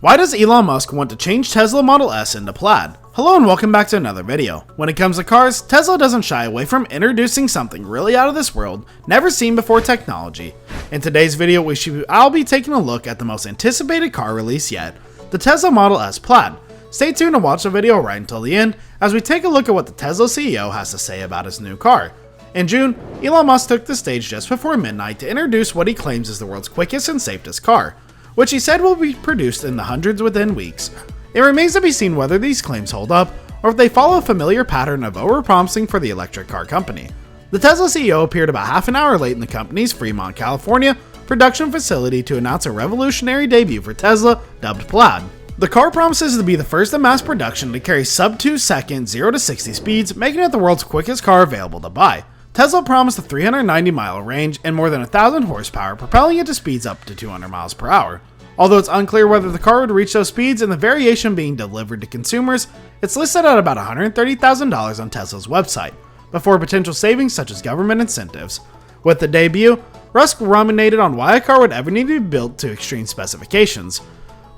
Why does Elon Musk want to change Tesla Model S into plaid? Hello and welcome back to another video. When it comes to cars, Tesla doesn't shy away from introducing something really out of this world, never seen before technology. In today's video, I'll be taking a look at the most anticipated car release yet, the Tesla Model S Plaid. Stay tuned to watch the video right until the end as we take a look at what the Tesla CEO has to say about his new car. In June, Elon Musk took the stage just before midnight to introduce what he claims is the world's quickest and safest car, which he said will be produced in the hundreds within weeks. It remains to be seen whether these claims hold up, or if they follow a familiar pattern of over-promising for the electric car company. The Tesla CEO appeared about half an hour late in the company's Fremont, California production facility to announce a revolutionary debut for Tesla, dubbed Plaid. The car promises to be the first in mass production to carry sub-2 second 0 to 60 speeds, making it the world's quickest car available to buy. Tesla promised a 390-mile range and more than 1,000 horsepower, propelling it to speeds up to 200 miles per hour. Although it's unclear whether the car would reach those speeds and the variation being delivered to consumers, it's listed at about $130,000 on Tesla's website, before potential savings such as government incentives. With the debut, Musk ruminated on why a car would ever need to be built to extreme specifications.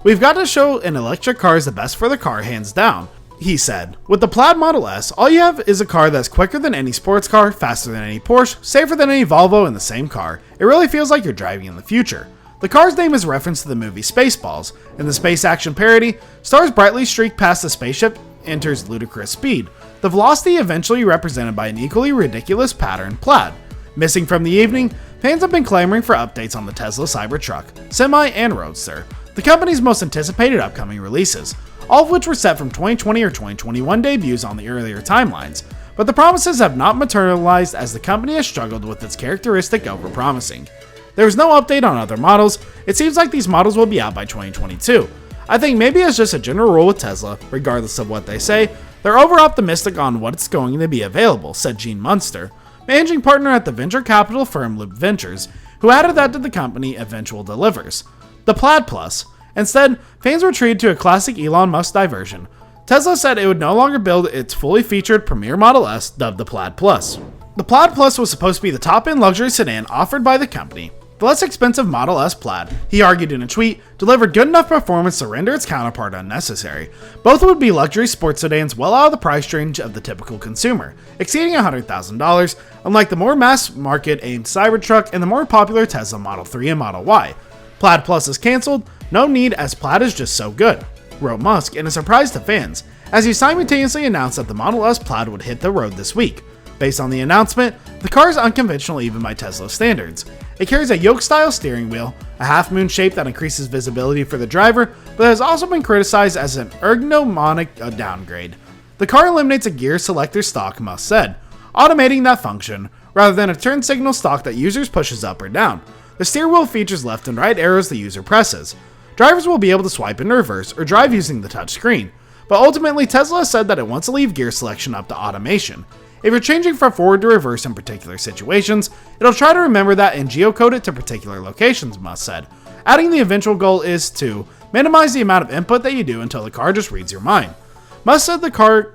"We've got to show an electric car is the best for the car, hands down," he said. "With the Plaid Model S, all you have is a car that's quicker than any sports car, faster than any Porsche, safer than any Volvo in the same car. It really feels like you're driving in the future." The car's name is reference to the movie Spaceballs. In the space action parody, stars brightly streak past the spaceship, enters ludicrous speed. The velocity eventually represented by an equally ridiculous pattern, plaid. Missing from the evening, fans have been clamoring for updates on the Tesla Cybertruck, Semi, and Roadster, the company's most anticipated upcoming releases, all of which were set from 2020 or 2021 debuts on the earlier timelines. But the promises have not materialized as the company has struggled with its characteristic overpromising. There was no update on other models. It seems like these models will be out by 2022. I think maybe as just a general rule with Tesla, regardless of what they say, they're over-optimistic on what's going to be available, said Gene Munster, managing partner at the venture capital firm Loop Ventures, who added that to the company eventual delivers. The Plaid Plus. Instead, fans were treated to a classic Elon Musk diversion. Tesla said it would no longer build its fully featured premier Model S, dubbed the Plaid Plus. The Plaid Plus was supposed to be the top-end luxury sedan offered by the company. The less expensive Model S Plaid, he argued in a tweet, delivered good enough performance to render its counterpart unnecessary. Both would be luxury sports sedans well out of the price range of the typical consumer, exceeding $100,000, unlike the more mass-market aimed Cybertruck and the more popular Tesla Model 3 and Model Y. Plaid Plus is cancelled, no need as Plaid is just so good, wrote Musk in a surprise to fans, as he simultaneously announced that the Model S Plaid would hit the road this week. Based on the announcement, the car is unconventional even by Tesla standards. It carries a yoke-style steering wheel, a half-moon shape that increases visibility for the driver, but has also been criticized as an ergonomic downgrade. The car eliminates a gear selector stalk, Musk said, automating that function, rather than a turn signal stalk that users pushes up or down. The steering wheel features left and right arrows the user presses. Drivers will be able to swipe in reverse or drive using the touch screen, but ultimately Tesla said that it wants to leave gear selection up to automation. If you're changing from forward to reverse in particular situations, it'll try to remember that and geocode it to particular locations, Musk said. Adding the eventual goal is to minimize the amount of input that you do until the car just reads your mind. Musk said the car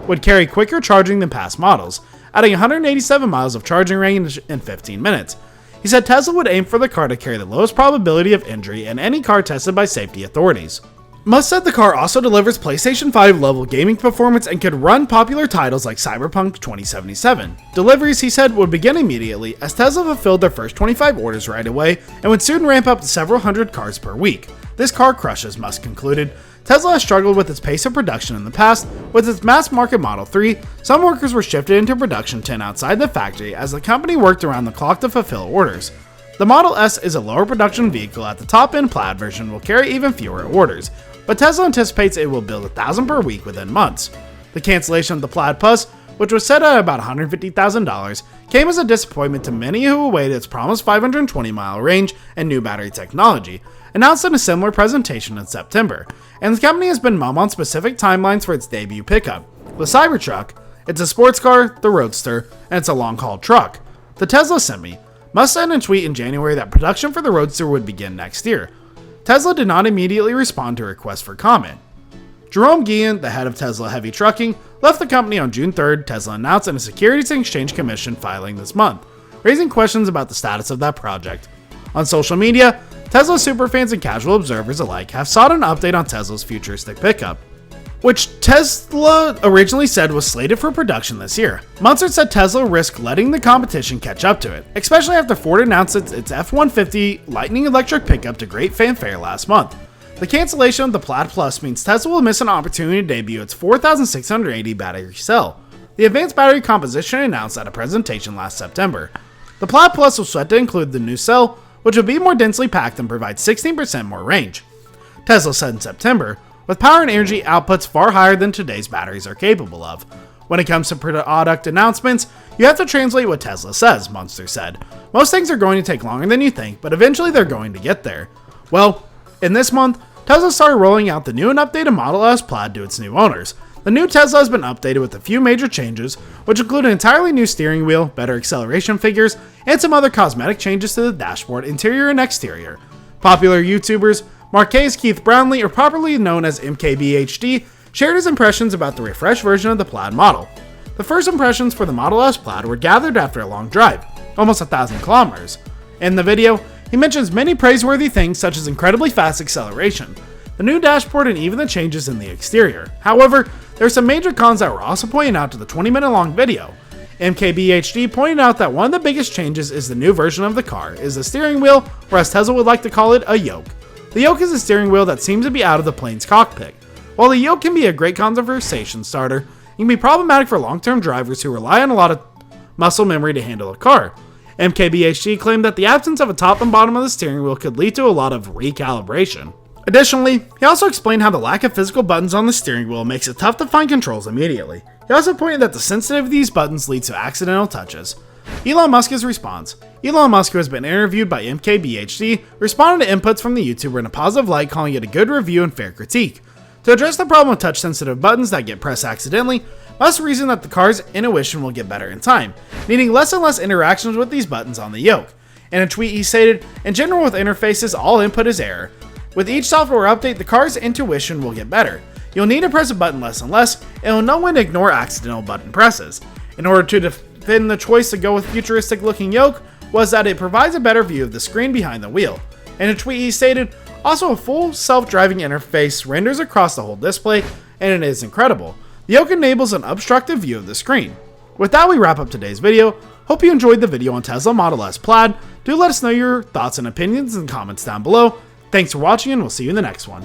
would carry quicker charging than past models, adding 187 miles of charging range in 15 minutes. He said Tesla would aim for the car to carry the lowest probability of injury in any car tested by safety authorities. Musk said the car also delivers PlayStation 5 level gaming performance and could run popular titles like Cyberpunk 2077. Deliveries, he said, would begin immediately as Tesla fulfilled their first 25 orders right away and would soon ramp up to several hundred cars per week. This car crushes, Musk concluded. Tesla has struggled with its pace of production in the past. With its mass market Model 3, some workers were shifted into production 10 outside the factory as the company worked around the clock to fulfill orders. The Model S is a lower production vehicle at the top-end Plaid version will carry even fewer orders, but Tesla anticipates it will build 1,000 per week within months. The cancellation of the Plaid Plus, which was set at about $150,000, came as a disappointment to many who awaited its promised 520-mile range and new battery technology, announced in a similar presentation in September, and the company has been mum on specific timelines for its debut pickup. The Cybertruck, it's a sports car, the Roadster, and it's a long-haul truck. The Tesla Semi. Musk said in a tweet in January that production for the Roadster would begin next year. Tesla did not immediately respond to requests for comment. Jerome Guillen, the head of Tesla Heavy Trucking, left the company on June 3rd, Tesla announced in a Securities and Exchange Commission filing this month, raising questions about the status of that project. On social media, Tesla superfans and casual observers alike have sought an update on Tesla's futuristic pickup, which Tesla originally said was slated for production this year. Munzer said Tesla risked letting the competition catch up to it, especially after Ford announced its F-150 Lightning electric pickup to great fanfare last month. The cancellation of the Plaid Plus means Tesla will miss an opportunity to debut its 4,680 battery cell, the advanced battery composition announced at a presentation last September. The Plaid Plus was set to include the new cell, which will be more densely packed and provide 16% more range. Tesla said in September, with power and energy outputs far higher than today's batteries are capable of. When it comes to product announcements, you have to translate what Tesla says, Munzer said. Most things are going to take longer than you think, but eventually they're going to get there. Well, in this month, Tesla started rolling out the new and updated Model S Plaid to its new owners. The new Tesla has been updated with a few major changes, which include an entirely new steering wheel, better acceleration figures, and some other cosmetic changes to the dashboard, interior and exterior. Popular YouTubers Marquez Keith Brownlee, or popularly known as MKBHD, shared his impressions about the refreshed version of the Plaid model. The first impressions for the Model S Plaid were gathered after a long drive, almost 1,000 kilometers. In the video, he mentions many praiseworthy things such as incredibly fast acceleration, the new dashboard, and even the changes in the exterior. However, there are some major cons that were also pointed out to the 20-minute long video. MKBHD pointed out that one of the biggest changes is the new version of the car is the steering wheel, or as Tesla would like to call it, a yoke. The yoke is a steering wheel that seems to be out of the plane's cockpit. While the yoke can be a great conversation starter, it can be problematic for long-term drivers who rely on a lot of muscle memory to handle a car. MKBHD claimed that the absence of a top and bottom of the steering wheel could lead to a lot of recalibration. Additionally, he also explained how the lack of physical buttons on the steering wheel makes it tough to find controls immediately. He also pointed that the sensitivity of these buttons leads to accidental touches. Elon Musk's response. Elon Musk, who has been interviewed by MKBHD, responded to inputs from the YouTuber in a positive light, calling it a good review and fair critique. To address the problem with touch-sensitive buttons that get pressed accidentally, Musk reasoned that the car's intuition will get better in time, needing less and less interactions with these buttons on the yoke. In a tweet, he stated, "In general, with interfaces, all input is error. With each software update, the car's intuition will get better. You'll need to press a button less and less, and you'll know when to ignore accidental button presses." In order to defend the choice to go with futuristic-looking yoke was that it provides a better view of the screen behind the wheel. In a tweet, he stated, "Also, a full self-driving interface renders across the whole display, and it is incredible. The yoke enables an obstructive view of the screen." With that, we wrap up today's video. Hope you enjoyed the video on Tesla Model S Plaid. Do let us know your thoughts and opinions in the comments down below. Thanks for watching, and we'll see you in the next one.